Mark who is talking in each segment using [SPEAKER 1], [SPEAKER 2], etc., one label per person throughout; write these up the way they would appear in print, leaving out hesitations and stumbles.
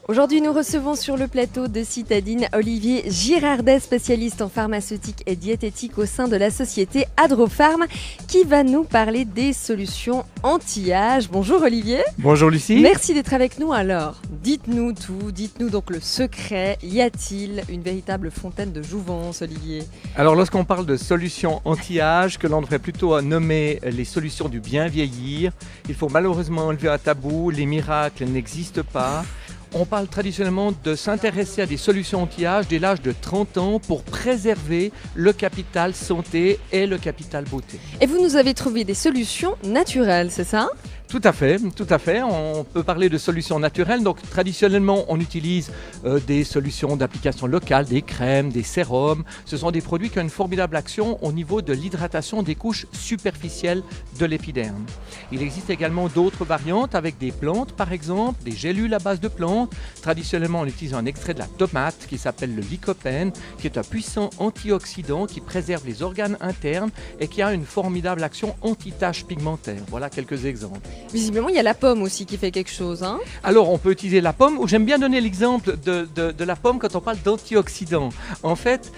[SPEAKER 1] Aujourd'hui, nous recevons sur le plateau de Citadine Olivier Girardet, spécialiste en pharmaceutique et diététique au sein de la société Adropharm, qui va nous parler des solutions anti-âge. Bonjour Olivier.
[SPEAKER 2] Bonjour Lucie.
[SPEAKER 1] Merci d'être avec nous. Alors, dites-nous tout, dites-nous donc le secret. Y a-t-il une véritable fontaine de jouvence, Olivier?
[SPEAKER 2] Alors lorsqu'on parle de solutions anti-âge, que l'on devrait plutôt nommer les solutions du bien vieillir, il faut malheureusement enlever un tabou, les miracles n'existent pas. On parle traditionnellement de s'intéresser à des solutions anti-âge dès l'âge de 30 ans pour préserver le capital santé et le capital beauté.
[SPEAKER 1] Et vous nous avez trouvé des solutions naturelles, c'est ça ?
[SPEAKER 2] Tout à fait, tout à fait. On peut parler de solutions naturelles. Donc traditionnellement, on utilise des solutions d'application locale, des crèmes, des sérums. Ce sont des produits qui ont une formidable action au niveau de l'hydratation des couches superficielles de l'épiderme. Il existe également d'autres variantes avec des plantes, par exemple, des gélules à base de plantes. Traditionnellement, on utilise un extrait de la tomate qui s'appelle le lycopène, qui est un puissant antioxydant qui préserve les organes internes et qui a une formidable action anti-taches pigmentaires. Voilà quelques exemples.
[SPEAKER 1] Visiblement, il y a la pomme aussi qui fait quelque chose.
[SPEAKER 2] Alors, on peut utiliser la pomme, ou j'aime bien donner l'exemple de la pomme quand on parle d'antioxydants. En fait,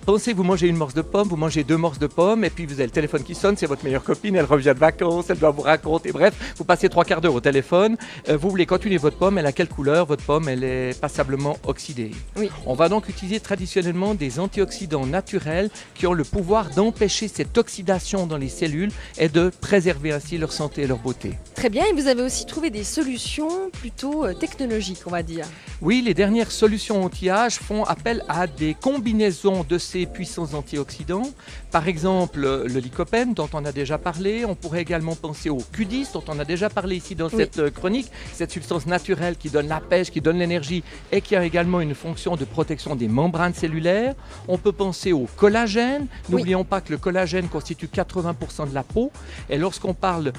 [SPEAKER 2] pensez, vous mangez une morce de pomme, vous mangez 2 morces de pomme, et puis vous avez le téléphone qui sonne, c'est votre meilleure copine, elle revient de vacances, elle doit vous raconter, bref, vous passez 3/4 d'heure au téléphone, vous voulez continuer votre pomme, elle a quelle couleur? Votre pomme, elle est passablement oxydée.
[SPEAKER 1] Oui.
[SPEAKER 2] On va donc utiliser traditionnellement des antioxydants naturels qui ont le pouvoir d'empêcher cette oxydation dans les cellules et de préserver ainsi leur santé et leur beauté.
[SPEAKER 1] Très bien, et vous avez aussi trouvé des solutions plutôt technologiques, on va dire.
[SPEAKER 2] Oui, les dernières solutions anti-âge font appel à des combinaisons de ces puissants antioxydants. Par exemple, le lycopène dont on a déjà parlé. On pourrait également penser au Q10 dont on a déjà parlé ici dans cette chronique. Cette substance naturelle qui donne la pêche, qui donne l'énergie et qui a également une fonction de protection des membranes cellulaires. On peut penser au collagène. N'oublions pas que le collagène constitue 80% de la peau. Et lorsqu'on parle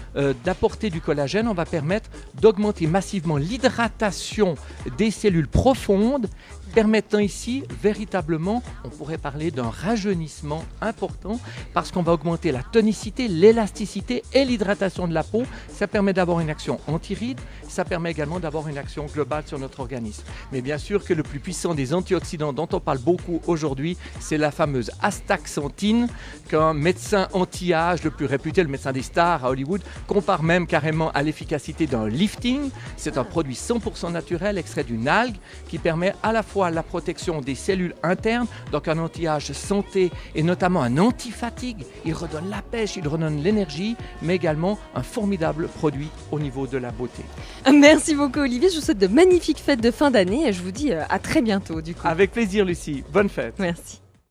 [SPEAKER 2] d'apporter du collagène, on va permettre d'augmenter massivement l'hydratation des cellules profondes, permettant ici véritablement, on pourrait parler d'un rajeunissement important parce qu'on va augmenter la tonicité, l'élasticité et l'hydratation de la peau. Ça permet d'avoir une action anti-rides, ça permet également d'avoir une action globale sur notre organisme. Mais bien sûr que le plus puissant des antioxydants dont on parle beaucoup aujourd'hui, c'est la fameuse astaxanthine qu'un médecin anti-âge le plus réputé, le médecin des stars à Hollywood, compare même carrément à l'efficacité d'un lifting. C'est un produit 100% naturel extrait d'une algue qui permet à la fois la protection des cellules internes, donc un anti-âge santé et notamment un anti-fatigue. Il redonne la pêche, il redonne l'énergie, mais également un formidable produit au niveau de la beauté.
[SPEAKER 1] Merci beaucoup Olivier, je vous souhaite de magnifiques fêtes de fin d'année et je vous dis à très bientôt du coup.
[SPEAKER 2] Avec plaisir Lucie, bonne fête.
[SPEAKER 1] Merci.